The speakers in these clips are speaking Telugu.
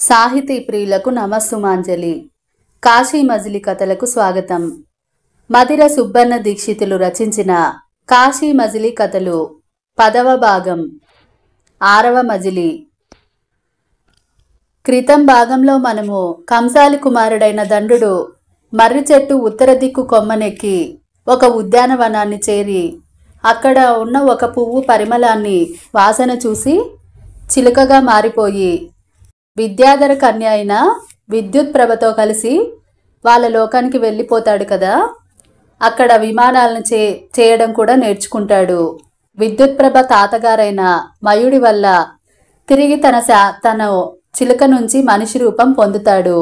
సాహితీ ప్రియులకు నమస్సుమాంజలి. కాశీ మజిలీ కథలకు స్వాగతం. మదిర సుబ్బన్న దీక్షితులు రచించిన కాశీ మజిలీ కథలు 10వ భాగం, 6వ మజిలీ. క్రితం భాగంలో మనము కంసాలి కుమారుడైన దండుడు మర్రి చెట్టు ఉత్తర దిక్కు కొమ్మనెక్కి ఒక ఉద్యానవనాన్ని చేరి అక్కడ ఉన్న ఒక పువ్వు పరిమళాన్ని వాసన చూసి చిలుకగా మారిపోయి విద్యాధర కన్య అయిన విద్యుత్ ప్రభతో కలిసి వాళ్ళ లోకానికి వెళ్ళిపోతాడు కదా. అక్కడ విమానాలను చేయడం కూడా నేర్చుకుంటాడు. విద్యుత్ ప్రభ తాతగారైన మయుడి వల్ల తిరిగి తన చిలుక నుంచి మనిషి రూపం పొందుతాడు.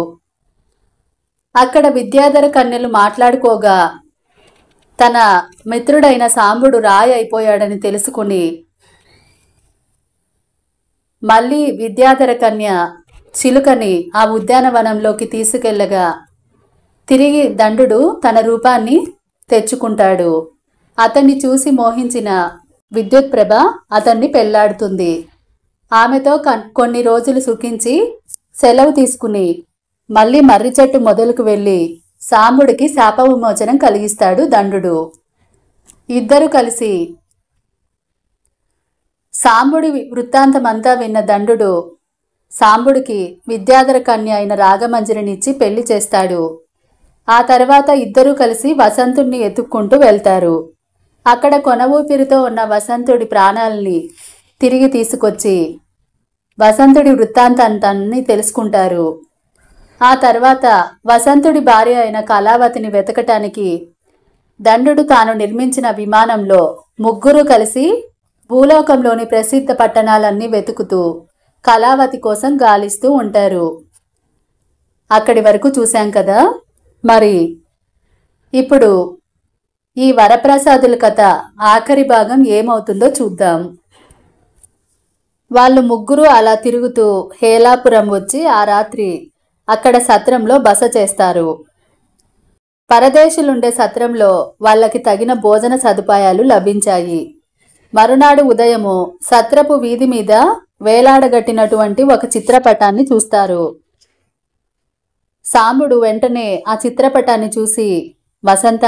అక్కడ విద్యాధర కన్యలు మాట్లాడుకోగా తన మిత్రుడైన సాంబుడు రాయి అయిపోయాడని తెలుసుకుని మళ్ళీ విద్యాధర కన్య చిలుకని ఆ ఉద్యానవనంలోకి తీసుకెళ్లగా తిరిగి దండుడు తన రూపాన్ని తెచ్చుకుంటాడు. అతన్ని చూసి మోహించిన విద్యుత్ ప్రభ అతన్ని పెళ్లాడుతుంది. ఆమెతో కొన్ని రోజులు సుఖించి సెలవు తీసుకుని మళ్ళీ మర్రి చెట్టు మొదలుకు వెళ్ళి సాంబుడికి శాప విమోచనం కలిగిస్తాడు దండుడు. ఇద్దరు కలిసి సాంబుడి వృత్తాంతమంతా విన్న దండుడు సాంబుడికి విద్యాధర కన్య అయిన రాగమంజరినిచ్చి పెళ్లి చేస్తాడు. ఆ తర్వాత ఇద్దరూ కలిసి వసంతుణ్ణి ఎత్తుక్కుంటూ వెళ్తారు. అక్కడ కొన ఊపిరితో ఉన్న వసంతుడి ప్రాణాలని తిరిగి తీసుకొచ్చి వసంతుడి వృత్తాంతాన్ని తెలుసుకుంటారు. ఆ తర్వాత వసంతుడి భార్య అయిన కళావతిని వెతకటానికి దండుడు తాను నిర్మించిన విమానంలో ముగ్గురు కలిసి భూలోకంలోని ప్రసిద్ధ పట్టణాలన్నీ వెతుకుతూ కళావతి కోసం గాలిస్తూ ఉంటారు. అక్కడి వరకు చూశాం కదా. మరి ఇప్పుడు ఈ వరప్రసాదుల కథ ఆఖరి భాగం ఏమవుతుందో చూద్దాం. వాళ్ళు ముగ్గురు అలా తిరుగుతూ హేలాపురం వచ్చి ఆ రాత్రి అక్కడ సత్రంలో బస చేస్తారు. పరదేశులుండే సత్రంలో వాళ్ళకి తగిన భోజన సదుపాయాలు లభించాయి. మరునాడు ఉదయము సత్రపు వీధి మీద వేలాడగట్టినటువంటి ఒక చిత్రపటాన్ని చూస్తారు. సాంబుడు వెంటనే ఆ చిత్రపటాన్ని చూసి, వసంత,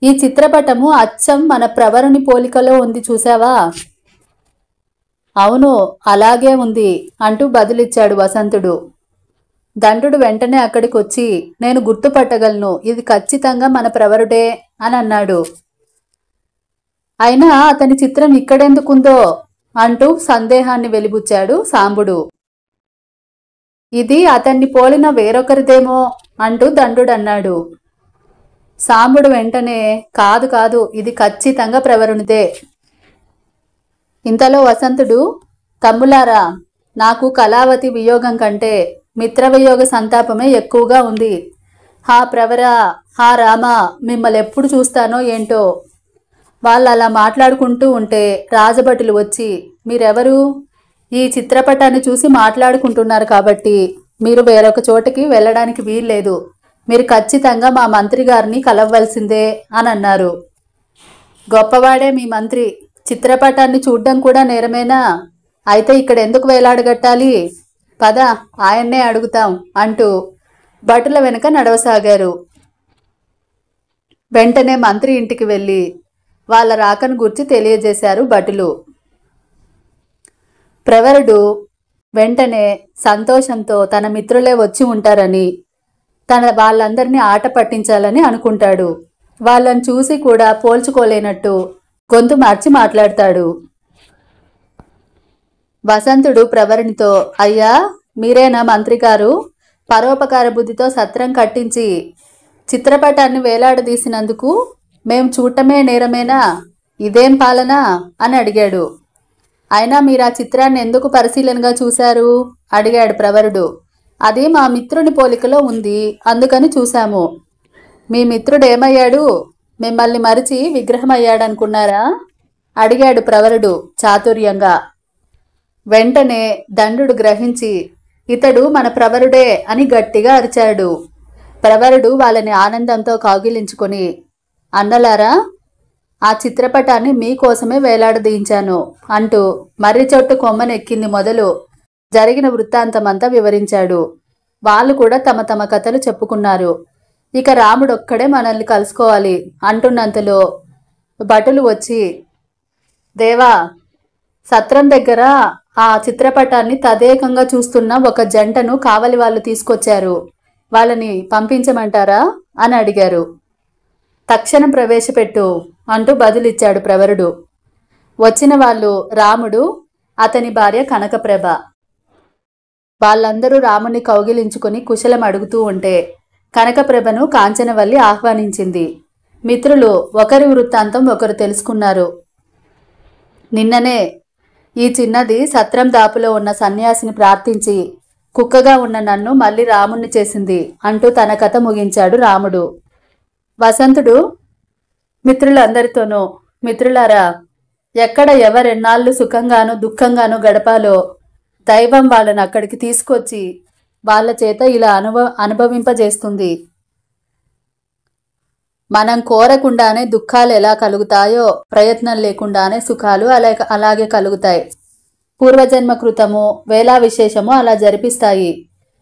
ఈ చిత్రపటము అచ్చం మన ప్రవరుని పోలికలో ఉంది, చూసావా? అవును, అలాగే ఉంది అంటూ బదులిచ్చాడు వసంతుడు. దండుడు వెంటనే అక్కడికి వచ్చి, నేను గుర్తుపట్టగలను, ఇది ఖచ్చితంగా మన ప్రవరుడే అని అన్నాడు. అయినా అతని చిత్రం ఇక్కడెందుకుందో అంటూ సందేహాన్ని వెలిబుచ్చాడు సాంబుడు. ఇది అతన్ని పోలిన వేరొకరిదేమో అంటూ దండుడన్నాడు. సాంబుడు వెంటనే, కాదు కాదు, ఇది ఖచ్చితంగా ప్రవరునిదే. ఇంతలో వసంతుడు, తమ్ములారా, నాకు కళావతి వియోగం కంటే మిత్రవియోగ సంతాపమే ఎక్కువగా ఉంది. హా ప్రవరా, హా రామా, మిమ్మల్ని ఎప్పుడు చూస్తానో ఏంటో. వాళ్ళు అలా మాట్లాడుకుంటూ ఉంటే రాజభటులు వచ్చి, మీరెవరు? ఈ చిత్రపటాన్ని చూసి మాట్లాడుకుంటున్నారు కాబట్టి మీరు వేరొక చోటకి వెళ్ళడానికి వీల్లేదు. మీరు ఖచ్చితంగా మా మంత్రి గారిని కలవవలసిందే అని అన్నారు. గొప్పవాడే మీ మంత్రి, చిత్రపటాన్ని చూడ్డం కూడా నేరమేనా? అయితే ఇక్కడ ఎందుకు వేలాడగట్టాలి? పద, ఆయన్నే అడుగుతాం అంటూ భటుల వెనుక నడవసాగారు. వెంటనే మంత్రి ఇంటికి వెళ్ళి వాళ్ళ రాకను గురించి తెలియజేశారు భటులు. ప్రవరుడు వెంటనే సంతోషంతో తన మిత్రులే వచ్చి ఉంటారని, వాళ్ళందరినీ ఆట పట్టించాలని అనుకుంటాడు. వాళ్ళని చూసి కూడా పోల్చుకోలేనట్టు గొంతు మార్చి మాట్లాడతాడు. వసంతుడు ప్రవరునితో, అయ్యా, మీరేనా మంత్రి గారు? పరోపకార బుద్ధితో సత్రం కట్టించి చిత్రపటాన్ని వేలాడదీసినందుకు మేం చూడటమే నేరమేనా? ఇదేం పాలన అని అడిగాడు. అయినా మీరు ఆ చిత్రాన్ని ఎందుకు పరిశీలనగా చూశారు అడిగాడు ప్రవరుడు. అది మా మిత్రుని పోలికలో ఉంది, అందుకని చూశాము. మీ మిత్రుడు ఏమయ్యాడు? మిమ్మల్ని మరిచి విగ్రహమయ్యాడనుకున్నారా అడిగాడు ప్రవరుడు చాతుర్యంగా. వెంటనే దండుడు గ్రహించి, ఇతడు మన ప్రవరుడే అని గట్టిగా అరిచాడు. ప్రవరుడు వాళ్ళని ఆనందంతో కౌగిలించుకొని, అన్నలారా, ఆ చిత్రపటాన్ని మీకోసమే వేలాడదీయించాను అంటూ మర్రి చెట్టు కొమ్మనెక్కింది మొదలు జరిగిన వృత్తాంతమంతా వివరించాడు. వాళ్ళు కూడా తమ తమ కథలు చెప్పుకున్నారు. ఇక రాముడొక్కడే మనల్ని కలుసుకోవాలి అంటున్నంతలో భటులు వచ్చి, దేవా, సత్రం దగ్గర ఆ చిత్రపటాన్ని తదేకంగా చూస్తున్న ఒక జంటను కావలి వాళ్ళు తీసుకొచ్చారు. వాళ్ళని పంపించమంటారా అని అడిగారు. తక్షణం ప్రవేశపెట్టు అంటూ బదులిచ్చాడు ప్రవరుడు. వచ్చిన వాళ్ళు రాముడు, అతని భార్య కనకప్రభ. వాళ్ళందరూ రాముని కౌగిలించుకుని కుశలం అడుగుతూ ఉంటే కనకప్రభను కాంచనవల్లి ఆహ్వానించింది. మిత్రులు ఒకరి వృత్తాంతం ఒకరు తెలుసుకున్నారు. నిన్ననే ఈ చిన్నది సత్రం దాపులో ఉన్న సన్యాసిని ప్రార్థించి కుక్కగా ఉన్న నన్ను మళ్ళీ రాముణ్ణి చేసింది అంటూ తన కథ ముగించాడు రాముడు. వసంతుడు మిత్రులందరితోనూ, మిత్రులారా, ఎక్కడ ఎవరెన్నాళ్ళు సుఖంగానూ దుఃఖంగానూ గడపాలో దైవం వాళ్ళని అక్కడికి తీసుకొచ్చి వాళ్ళ చేత ఇలా అనుభవింపజేస్తుంది. మనం కోరకుండానే దుఃఖాలు ఎలా కలుగుతాయో ప్రయత్నం లేకుండానే సుఖాలు అలాగే కలుగుతాయి. పూర్వజన్మ కృతము వేళా విశేషము అలా జరిపిస్తాయి.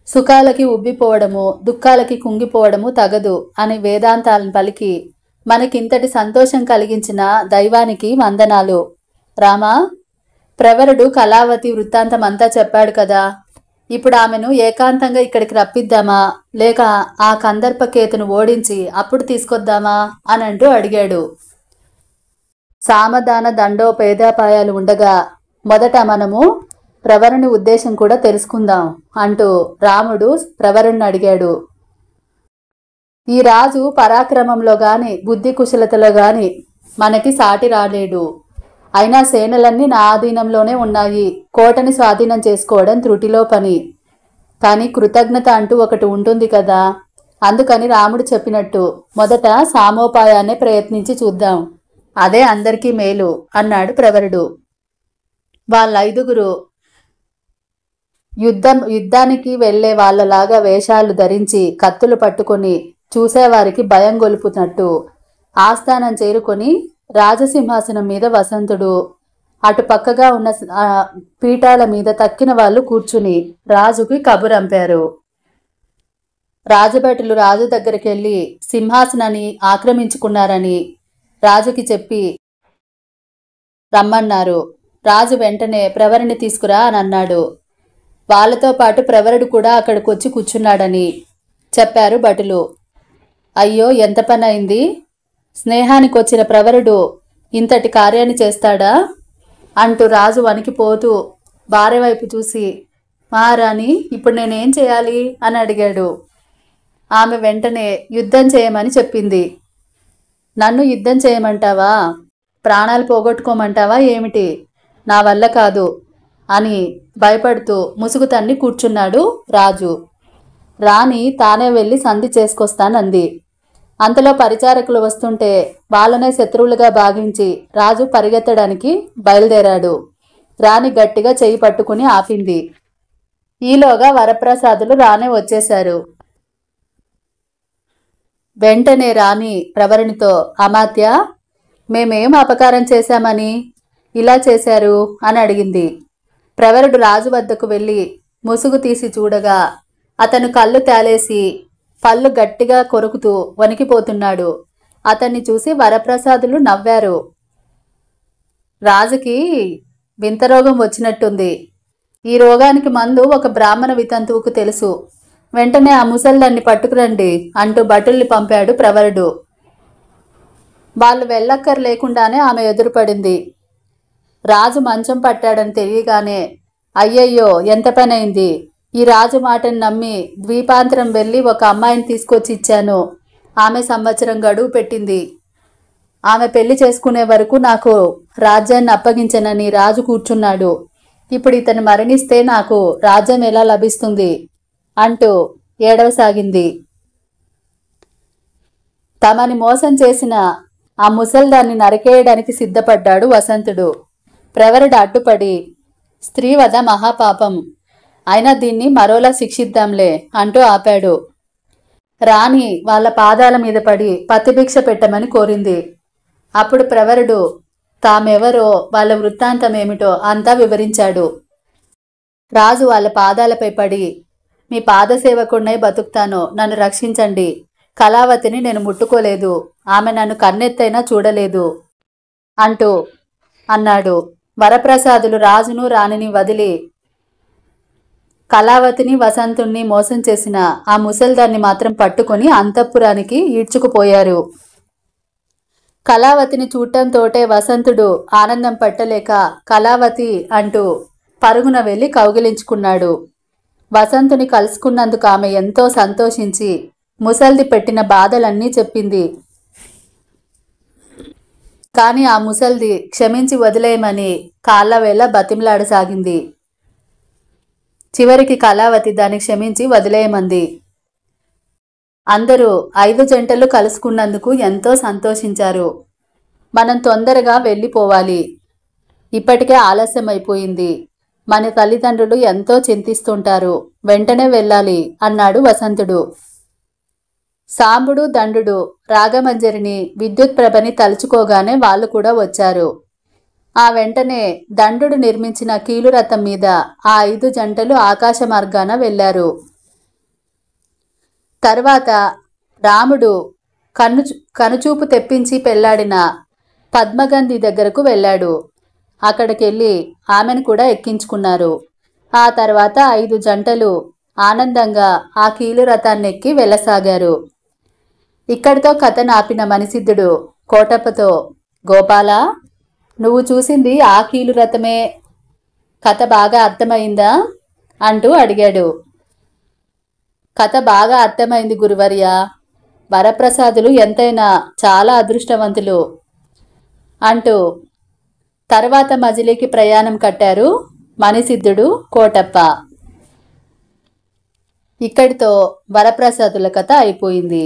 సుఖాలకి ఉబ్బిపోవడము దుఃఖాలకి కుంగిపోవడము తగదు అని వేదాంతాలను పలికి మనకింతటి సంతోషం కలిగించిన దైవానికి వందనాలు. రామా, ప్రవరుడు కళావతి వృత్తాంతం అంతా చెప్పాడు కదా, ఇప్పుడు ఆమెను ఏకాంతంగా ఇక్కడికి రప్పిద్దామా లేక ఆ కందర్పకేతును ఓడించి అప్పుడు తీసుకొద్దామా అని అంటూ అడిగాడు. సామధాన దండోపేదాపాయాలు ఉండగా మొదట మనము ప్రవరుని ఉద్దేశం కూడా తెలుసుకుందాం అంటూ రాముడు ప్రవరుణ్ణి అడిగాడు. ఈ రాజు పరాక్రమంలో గాని బుద్ధి కుశలతలో గాని మనకి సాటి రాలేడు. అయినా సేనలన్నీ నా ఆధీనంలోనే ఉన్నాయి. కోటని స్వాధీనం చేసుకోవడం త్రుటిలో పని. కానీ కృతజ్ఞత అంటూ ఒకటి ఉంటుంది కదా, అందుకని రాముడు చెప్పినట్టు మొదట సామోపాయాన్నే ప్రయత్నించి చూద్దాం. అదే అందరికీ మేలు అన్నాడు ప్రవరుడు. వాళ్ళైదుగురు యుద్ధానికి వెళ్లే వాళ్ళలాగా వేషాలు ధరించి కత్తులు పట్టుకుని చూసేవారికి భయం గొలుపునట్టు ఆస్థానం చేరుకొని రాజసింహాసనం మీద వసంతుడు, అటు పక్కగా ఉన్న పీఠాల మీద తక్కిన వాళ్ళు కూర్చుని రాజుకి కబురంపారు. రాజభటులు రాజు దగ్గరికి వెళ్ళి సింహాసనాన్ని ఆక్రమించుకున్నారని రాజుకి చెప్పి రమ్మన్నారు. రాజు వెంటనే ప్రవరుని తీసుకురా అని అన్నాడు. వాళ్ళతో పాటు ప్రవరుడు కూడా అక్కడికి వచ్చి కూర్చున్నాడని చెప్పారు భటులు. అయ్యో, ఎంత పని అయింది! స్నేహానికి వచ్చిన ప్రవరుడు ఇంతటి కార్యాన్ని చేస్తాడా అంటూ రాజు వణికిపోతూ భార్య వైపు చూసి, మహారాణి, ఇప్పుడు నేనేం చేయాలి అని అడిగాడు. ఆమె వెంటనే యుద్ధం చేయమని చెప్పింది. నన్ను యుద్ధం చేయమంటావా? ప్రాణాలు పోగొట్టుకోమంటావా ఏమిటి? నా వల్ల కాదు అని భయపడుతూ ముసుగు తన్ని కూర్చున్నాడు రాజు. రాణి తానే వెళ్ళి సంధి చేసుకొస్తానంది. అంతలో పరిచారకులు వస్తుంటే వాళ్ళనే శత్రువులుగా భావించి రాజు పరిగెత్తడానికి బయలుదేరాడు. రాణి గట్టిగా చెయ్యి పట్టుకుని ఆపింది. ఈలోగా వరప్రసాదులు రానే వచ్చేశారు. వెంటనే రాణి ప్రవరునితో, అమాత్య, మేమేం అపకారం చేశామని ఇలా చేశారు అని అడిగింది. ప్రవరుడు రాజు వద్దకు వెళ్ళి ముసుగు తీసి చూడగా అతను కళ్ళు తేలేసి పళ్ళు గట్టిగా కొరుకుతూ వణికిపోతున్నాడు. అతన్ని చూసి వరప్రసాదులు నవ్వారు. రాజుకి వింత రోగం వచ్చినట్టుంది. ఈ రోగానికి మందు ఒక బ్రాహ్మణ వితంతువుకు తెలుసు. వెంటనే ఆ ముసల్దాన్ని పట్టుకురండి అంటూ భటుల్ని పంపాడు ప్రవరుడు. వాళ్ళు వెళ్ళక్కర్ లేకుండానే ఆమె ఎదురుపడింది. రాజు మంచం పట్టాడని తెలియగానే, అయ్యయ్యో, ఎంత పనైంది! ఈ రాజు మాటను నమ్మి ద్వీపాంతరం వెళ్ళి ఒక అమ్మాయిని తీసుకొచ్చి ఇచ్చాను. ఆమె సంవత్సరం గడువు పెట్టింది. ఆమె పెళ్లి చేసుకునే వరకు నాకు రాజ్యాన్ని అప్పగించనని రాజు కూర్చున్నాడు. ఇప్పుడు ఇతను మరణిస్తే నాకు రాజ్యం ఎలా లభిస్తుంది అంటూ ఏడవసాగింది. తమని మోసం చేసిన ఆ ముసల్దాన్ని నరికేయడానికి సిద్ధపడ్డాడు వసంతుడు. ప్రవరుడు అడ్డుపడి, స్త్రీవధ మహాపాపం, అయినా దీన్ని మరోలా శిక్షిద్దాంలే అంటూ ఆపాడు. రాణి వాళ్ళ పాదాల మీద పడి పతిభిక్ష పెట్టమని కోరింది. అప్పుడు ప్రవరుడు తామెవరో వాళ్ళ వృత్తాంతం ఏమిటో అంతా వివరించాడు. రాజు వాళ్ళ పాదాలపై పడి, మీ పాదసేవకుడినై బతుకుతాను, నన్ను రక్షించండి. కళావతిని నేను ముట్టుకోలేదు, ఆమె నన్ను కన్నెత్తైనా చూడలేదు అంటూ అన్నాడు. వరప్రసాదులు రాజును రాణిని వదిలి కళావతిని వసంతుణ్ణి మోసం చేసిన ఆ ముసల్దాన్ని మాత్రం పట్టుకుని అంతఃపురానికి ఈడ్చుకుపోయారు. కళావతిని చూడటంతోటే వసంతుడు ఆనందం పట్టలేక కళావతి అంటూ పరుగున వెళ్ళి కౌగిలించుకున్నాడు. వసంతుని కలుసుకున్నందుకు ఆమె ఎంతో సంతోషించి ముసల్ది పెట్టిన బాధలన్నీ చెప్పింది. కాని ఆ ముసల్ది క్షమించి వదిలేయమని కాళ్ళవేళ బతిమలాడసాగింది. చివరికి కళావతి దాన్ని క్షమించి వదిలేయమంది. అందరూ 5 జంటలు కలుసుకున్నందుకు ఎంతో సంతోషించారు. మనం తొందరగా వెళ్ళిపోవాలి, ఇప్పటికే ఆలస్యమైపోయింది. మన తల్లిదండ్రులు ఎంతో చింతిస్తుంటారు, వెంటనే వెళ్ళాలి అన్నాడు వసంతుడు. సాంబుడు దండుడు రాగమంజరిని విద్యుత్ ప్రభని తలుచుకోగానే వాళ్ళు కూడా వచ్చారు. ఆ వెంటనే దండుడు నిర్మించిన కీలురథం మీద ఆ 5 జంటలు ఆకాశ మార్గాన వెళ్లారు. తర్వాత రాముడు కనుచూపు తెప్పించి పెళ్లాడిన పద్మగంధి దగ్గరకు వెళ్ళాడు. అక్కడికెళ్ళి ఆమెను కూడా ఎక్కించుకున్నారు. ఆ తర్వాత 5 జంటలు ఆనందంగా ఆ కీలురథాన్నెక్కి వెళ్ళసాగారు. ఇక్కడితో కథను ఆపిన మణిసిద్ధుడు కోటప్పతో, గోపాలా, నువ్వు చూసింది ఆ కీలురథమే, కథ బాగా అర్థమైందా అంటూ అడిగాడు. కథ బాగా అర్థమైంది గురువర్య, వరప్రసాదులు ఎంతైనా చాలా అదృష్టవంతులు అంటూ తర్వాత మజిలీకి ప్రయాణం కట్టారు మణిసిద్ధుడు, కోటప్ప. ఇక్కడితో వరప్రసాదుల కథ అయిపోయింది.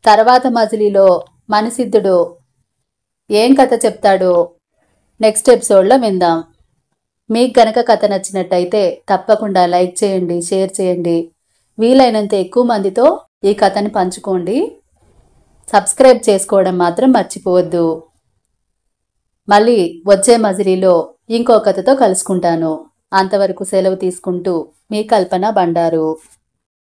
తర్వాత మజిలీలో మణిసిద్ధుడు ఏం కథ చెప్తాడో నెక్స్ట్ ఎపిసోడ్లో విందాం. మీకు గనక కథ నచ్చినట్టయితే తప్పకుండా లైక్ చేయండి, షేర్ చేయండి, వీలైనంత ఎక్కువ మందితో ఈ కథని పంచుకోండి. సబ్స్క్రైబ్ చేసుకోవడం మాత్రం మర్చిపోవద్దు. మళ్ళీ వచ్చే మజిలీలో ఇంకో కథతో కలుసుకుంటాను. అంతవరకు సెలవు తీసుకుంటూ మీ కల్పన బండారు.